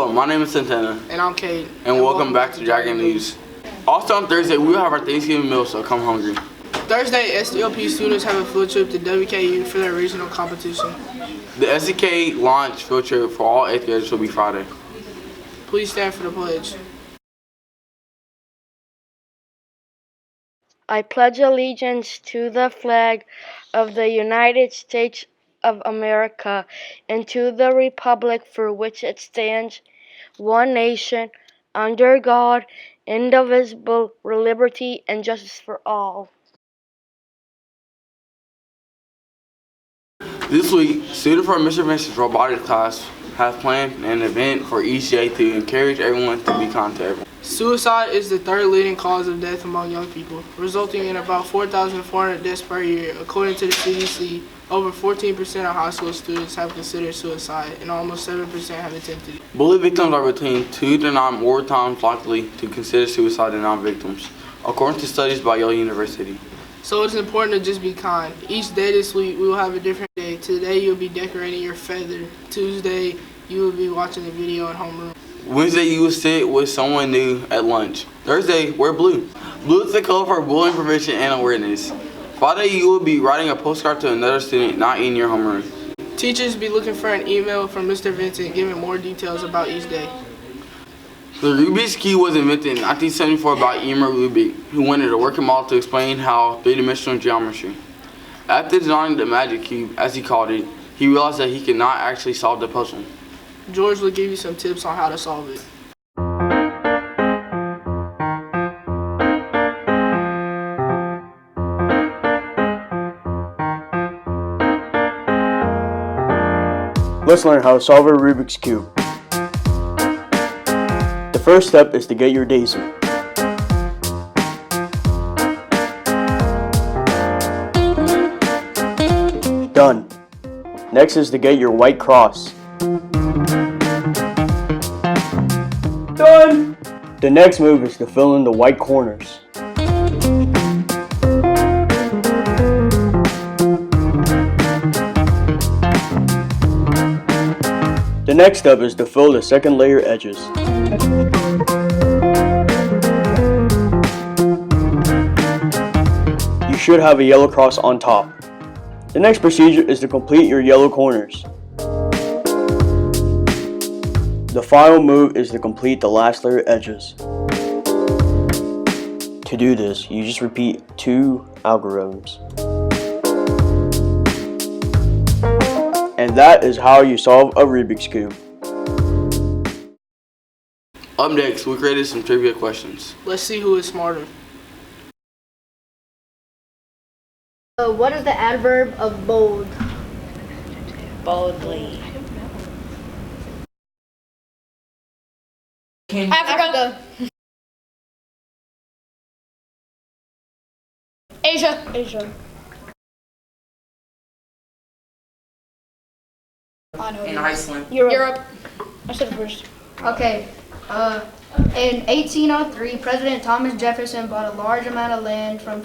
Hello, my name is Santana. And I'm Kate. And welcome back to Dragon News. Also on Thursday, we will have our Thanksgiving meal, so come hungry. Thursday, SDLP students have a field trip to WKU for their regional competition. The SDK launch field trip for all 8th graders will be Friday. Please stand for the pledge. I pledge allegiance to the flag of the United States of America and to the republic for which it stands, one nation, under God, indivisible, with liberty and justice for all. This week, students from Mr. Vincent's robotics class have planned an event for each day to encourage everyone to be kind to everyone. Suicide is the third leading cause of death among young people, resulting in about 4,400 deaths per year. According to the CDC, over 14% of high school students have considered suicide, and almost 7% have attempted it. Bully victims are between 2 to 9 more times likely to consider suicide than non-victims, according to studies by Yale University. So it's important to just be kind. Each day this week, we will have a different day. Today, you'll be decorating your feather. Tuesday, you will be watching a video at homeroom. Wednesday, you will sit with someone new at lunch. Thursday, wear blue. Blue is the color for bullying prevention and awareness. Friday, you will be writing a postcard to another student not in your homeroom. Teachers be looking for an email from Mr. Vincent giving more details about each day. The Rubik's Cube was invented in 1974 by Elmer Rubik, who wanted a working model to explain how three-dimensional geometry. After designing the Magic Cube, as he called it, he realized that he could not actually solve the puzzle. George will give you some tips on how to solve it. Let's learn how to solve a Rubik's Cube. The first step is to get your daisy. Done. Next is to get your white cross. Done! The next move is to fill in the white corners. The next step is to fill the second layer edges. You should have a yellow cross on top. The next procedure is to complete your yellow corners. The final move is to complete the last layer edges. To do this, you just repeat 2 algorithms. And that is how you solve a Rubik's Cube. Up next, we created some trivia questions. Let's see who is smarter. What is the adverb of bold? Boldly. Africa. Asia. In Iceland. Europe. I said it first. Okay. In 1803, President Thomas Jefferson bought a large amount of land from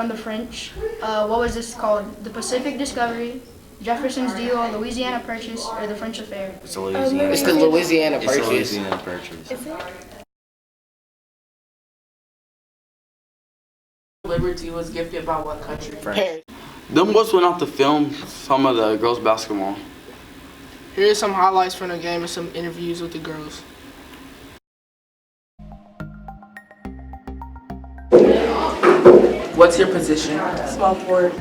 the French. What was this called? The Pacific Discovery, Jefferson's Deal, Louisiana Purchase, or the French Affair? It's the Louisiana Purchase. Liberty was gifted by what country? France. Them boys went out to film some of the girls' basketball. Here are some highlights from the game and some interviews with the girls. What's your position? Small forward.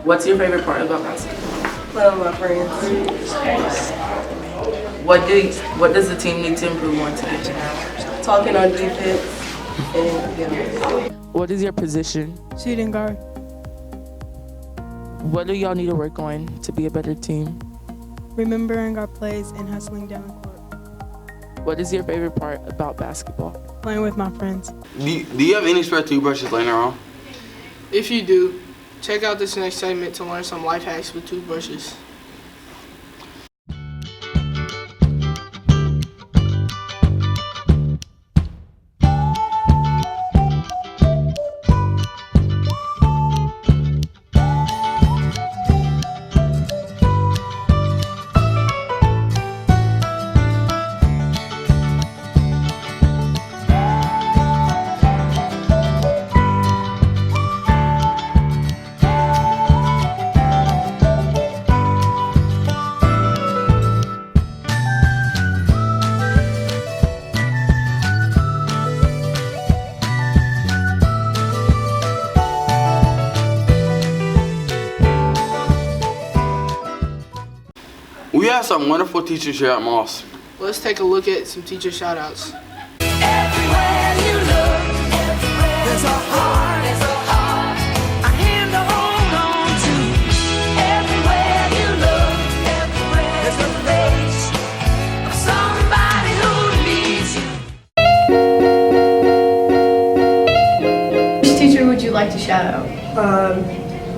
What's your favorite part about basketball? Playing with my friends. What does the team need to improve on to get you now? Talking on defense. And What is your position? shooting guard. What do y'all need to work on to be a better team? Remembering our plays and hustling down the court. What is your favorite part about basketball? Playing with my friends. Do you have any spare toothbrushes laying around? If you do, check out this next segment to learn some life hacks with toothbrushes. have some wonderful teachers here at Moss. Let's take a look at some teacher shout-outs. Everywhere you look, there's a heart, a hand to hold on to. Everywhere you look, there's a face of somebody who needs you. Which teacher would you like to shout out?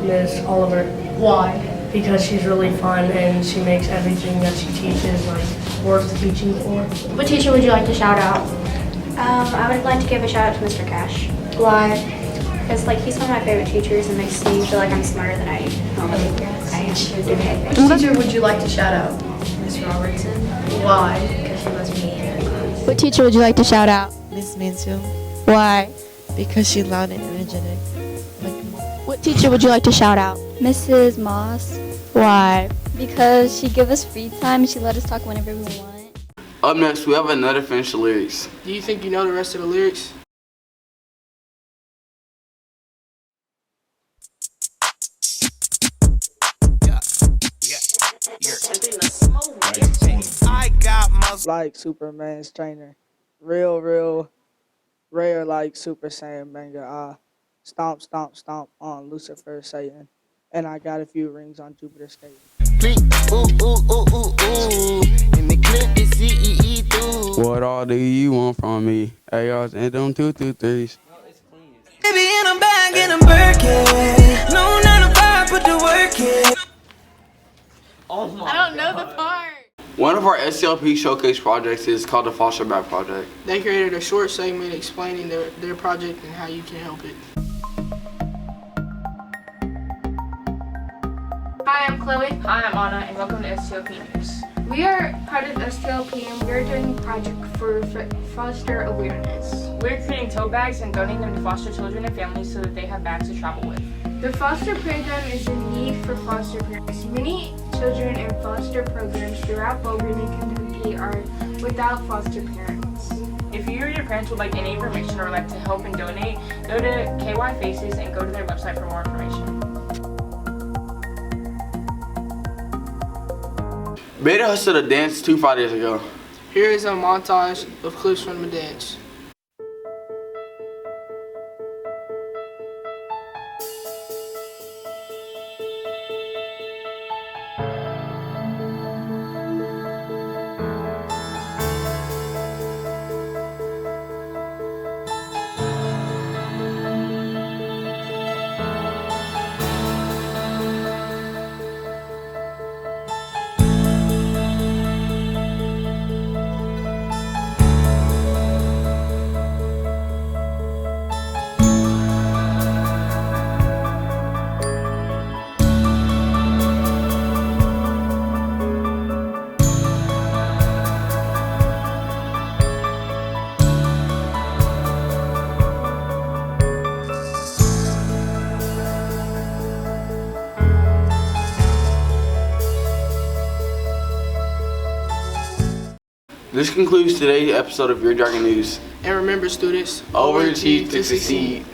Miss Oliver. Why? Because she's really fun and she makes everything that she teaches like worth teaching for. What teacher would you like to shout out? I would like to give a shout out to Mr. Cash. Why? Because he's one of my favorite teachers and makes me feel like I'm smarter than I am. Which teacher would you like to shout out? Miss Robertson. Why? Because she was me in her class. What teacher would you like to shout out? Miss Mansfield. Why? Because she's loud and energetic. What teacher would you like to shout out? Mrs. Moss. Why? Because she gave us free time and she let us talk whenever we want. Up next, we have another finish the lyrics. Do you think you know the rest of the lyrics? I got my Like Superman's trainer. Real rare like Super Saiyan banger. Stomp, stomp, stomp on Lucifer, Satan. And I got a few rings on Jupiter skating. click, ooh, ooh, ooh, ooh, ooh. In the clip is CEE through. What all do you want from me? ARs and them 223s. Baby, and I'm back and I'm Birkin. No 9 to 5, put the work in. I don't know the part. One of our SCLP showcase projects is called the Foster Back Project. They created a short segment explaining their project and how you can help it. Hi, I'm Chloe. Hi, I'm Anna, and welcome to STLP News. We are part of STLP, and we're doing a project for foster awareness. We're creating tote bags and donating them to foster children and families so that they have bags to travel with. The foster program is in need for foster parents. Many children in foster programs throughout Bowling and Kentucky are without foster parents. If you or your parents would like any information or would like to help and donate, go to KY Faces and go to their website for more information. Beta hosted a dance 2 Fridays ago. Here is a montage of clips from the dance. This concludes today's episode of Your Jargon News. And remember, students, Overachieve to succeed.